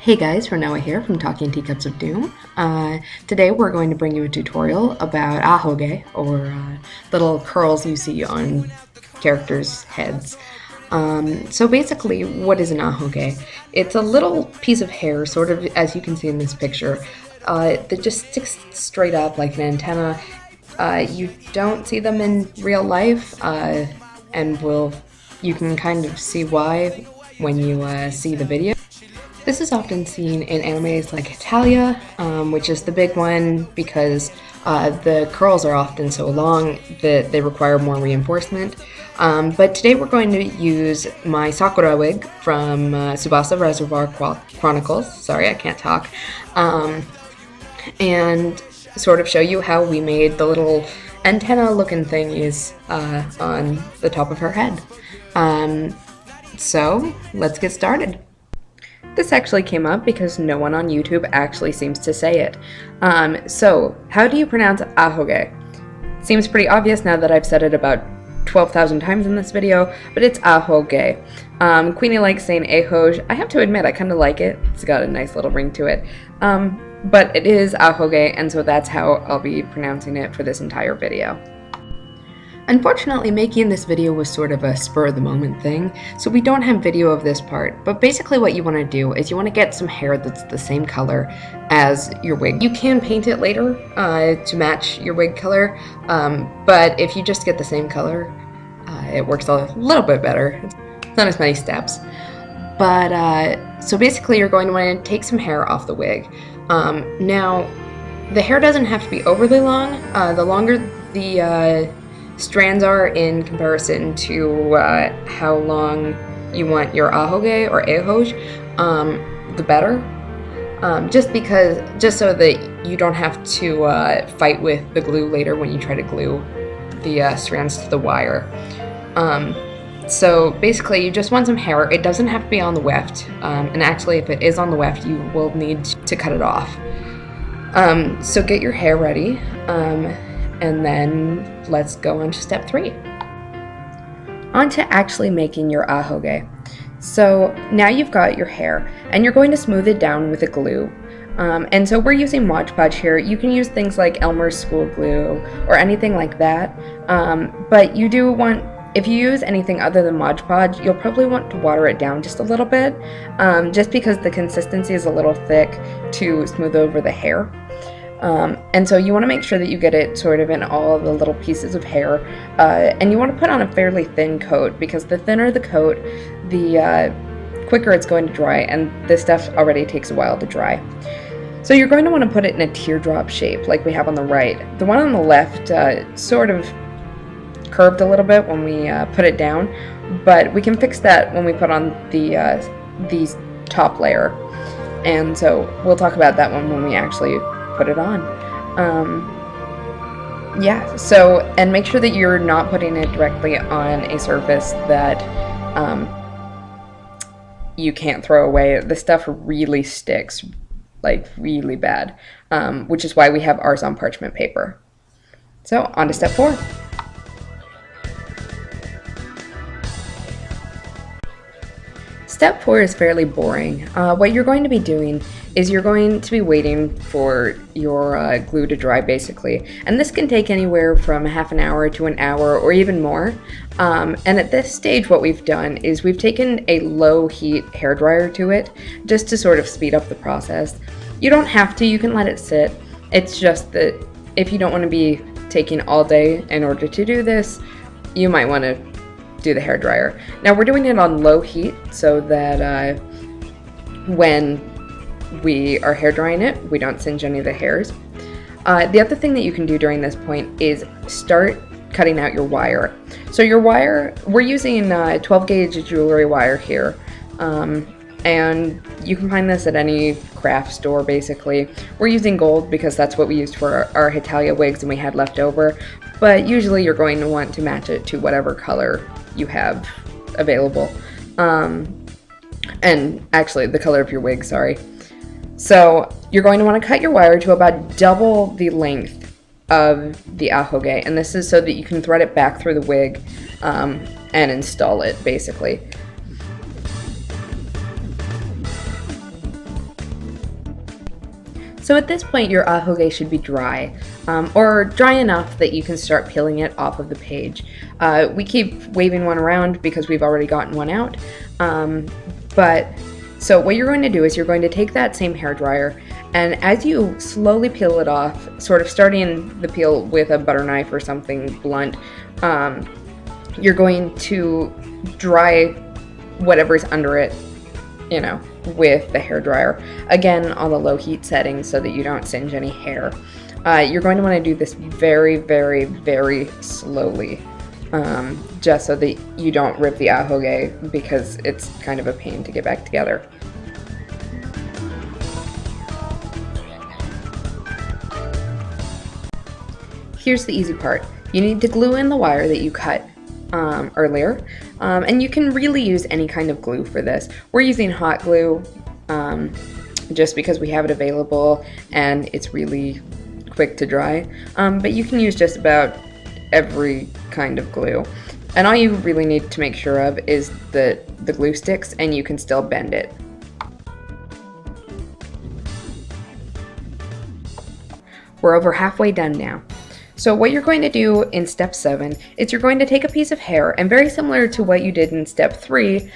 Hey guys, Renoa here from Talking Teacups of Doom. Today we're going to bring you a tutorial about Ahoge, or little curls you see on characters' heads. So basically, what is an Ahoge? It's a little piece of hair, sort of as you can see in this picture, that just sticks straight up like an antenna. You don't see them in real life, and you can kind of see why when you see the video. This is often seen in animes like Hetalia, which is the big one because the curls are often so long that they require more reinforcement. But today we're going to use my Sakura wig from Tsubasa Reservoir Chronicles. Sorry, I can't talk. And sort of show you how we made the little antenna-looking thingies on the top of her head. So let's get started. This actually came up because no one on YouTube actually seems to say it. So, how do you pronounce Ahoge? Seems pretty obvious now that I've said it about 12,000 times in this video, but it's Ahoge. Queenie likes saying Ahoge. I have to admit, I kind of like it. It's got a nice little ring to it. But it is Ahoge, and so that's how I'll be pronouncing it for this entire video. Unfortunately, making this video was sort of a spur-of-the-moment thing, so we don't have video of this part, but basically what you want to do is you want to get some hair that's the same color as your wig. You can paint it later to match your wig color, but if you just get the same color, it works a little bit better. It's not as many steps. But, so basically you're going to want to take some hair off the wig. Now, the hair doesn't have to be overly long. The longer the strands are in comparison to how long you want your ahoge or ahoge, the better. Just so that you don't have to fight with the glue later when you try to glue the strands to the wire. So basically you just want some hair. It doesn't have to be on the weft, and actually if it is on the weft you will need to cut it off. So get your hair ready. And then let's go on to step 3. On to actually making your ahoge. So now you've got your hair and you're going to smooth it down with a glue. And so we're using Mod Podge here. You can use things like Elmer's school glue or anything like that. But you do want, if you use anything other than Mod Podge, you'll probably want to water it down just a little bit, just because the consistency is a little thick to smooth over the hair. And so you want to make sure that you get it sort of in all the little pieces of hair, and you want to put on a fairly thin coat, because the thinner the coat, the quicker it's going to dry, and this stuff already takes a while to dry. So you're going to want to put it in a teardrop shape like we have on the right. The one on the left sort of curved a little bit when we put it down, but we can fix that when we put on the top layer, and so we'll talk about that one when we actually put it on. Yeah, so, and make sure that you're not putting it directly on a surface that you can't throw away. This stuff really sticks, like really bad, which is why we have ours on parchment paper. So, on to step 4. Step 4 is fairly boring. What you're going to be doing is you're going to be waiting for your glue to dry, basically. And this can take anywhere from half an hour to an hour or even more. And at this stage what we've done is we've taken a low heat hairdryer to it just to sort of speed up the process. You don't have to, you can let it sit. It's just that if you don't want to be taking all day in order to do this, you might want to do the hairdryer. Now we're doing it on low heat so that when we are hair drying it, we don't singe any of the hairs. The other thing that you can do during this point is start cutting out your wire. So your wire, we're using 12 gauge jewelry wire here, and you can find this at any craft store basically. We're using gold because that's what we used for our Hetalia wigs and we had left over, but usually you're going to want to match it to whatever color you have available, and actually the color of your wig, sorry. So you're going to want to cut your wire to about double the length of the ahoge, and this is so that you can thread it back through the wig and install it basically. So at this point your ahoge should be dry, or dry enough that you can start peeling it off of the page. We keep waving one around because we've already gotten one out, so what you're going to do is you're going to take that same hairdryer, and as you slowly peel it off, sort of starting the peel with a butter knife or something blunt, you're going to dry whatever's under it, you know, with the hairdryer. Again, on the low heat setting so that you don't singe any hair. You're going to want to do this very, very, very slowly, just so that you don't rip the ahoge, because it's kind of a pain to get back together. Here's the easy part. You need to glue in the wire that you cut earlier, and you can really use any kind of glue for this. We're using hot glue just because we have it available and it's really quick to dry, but you can use just about every kind of glue, and all you really need to make sure of is that the glue sticks and you can still bend it. We're over halfway done now. So what you're going to do in step 7 is you're going to take a piece of hair, and very similar to what you did in step 3,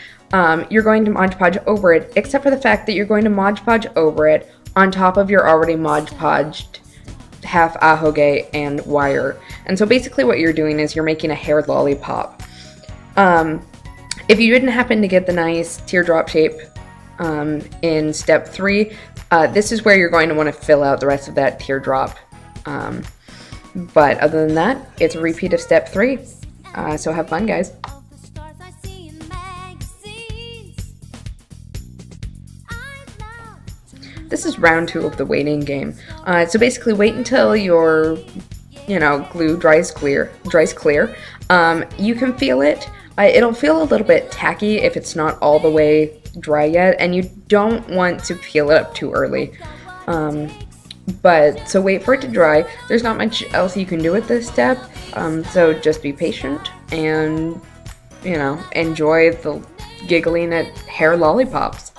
you're going to Mod Podge over it, except for the fact that you're going to Mod Podge over it on top of your already Mod Podged half ahoge and wire. And so basically what you're doing is you're making a hair lollipop. If you didn't happen to get the nice teardrop shape in step 3, this is where you're going to want to fill out the rest of that teardrop. But other than that, it's a repeat of step 3. So have fun, guys. This is round 2 of the waiting game. So basically wait until your, glue dries clear. You can feel it. It'll feel a little bit tacky if it's not all the way dry yet, and you don't want to peel it up too early. So wait for it to dry. There's not much else you can do at this step, so just be patient and, enjoy the giggling at hair lollipops.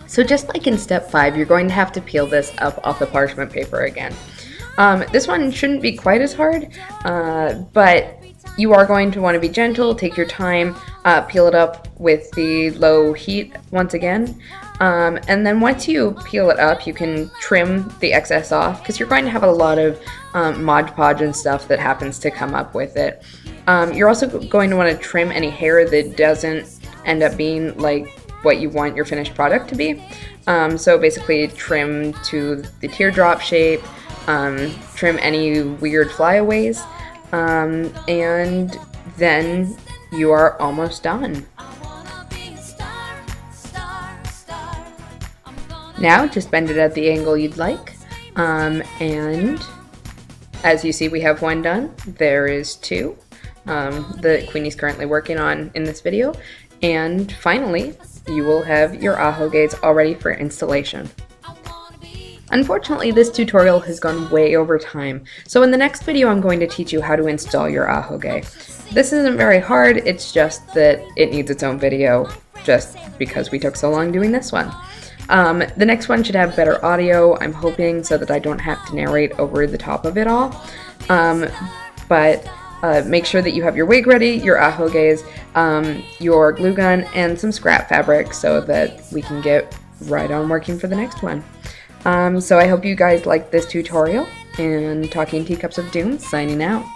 So just like in step 5, you're going to have to peel this up off the parchment paper again. This one shouldn't be quite as hard, but you are going to want to be gentle, take your time, peel it up with the low heat once again. And then once you peel it up, you can trim the excess off, because you're going to have a lot of Mod Podge and stuff that happens to come up with it. You're also going to want to trim any hair that doesn't end up being like what you want your finished product to be. So basically trim to the teardrop shape, trim any weird flyaways, and then you are almost done. Now just bend it at the angle you'd like, and as you see, we have one done. There is 2 that Queenie's currently working on in this video, and finally you will have your ahoges all ready for installation. Unfortunately, this tutorial has gone way over time, so in the next video I'm going to teach you how to install your ahoge. This isn't very hard, it's just that it needs its own video, just because we took so long doing this one. The next one should have better audio, I'm hoping, so that I don't have to narrate over the top of it all. Make sure that you have your wig ready, your ahoges, your glue gun, and some scrap fabric so that we can get right on working for the next one. So I hope you guys liked this tutorial, and Talking Teacups of Doom signing out.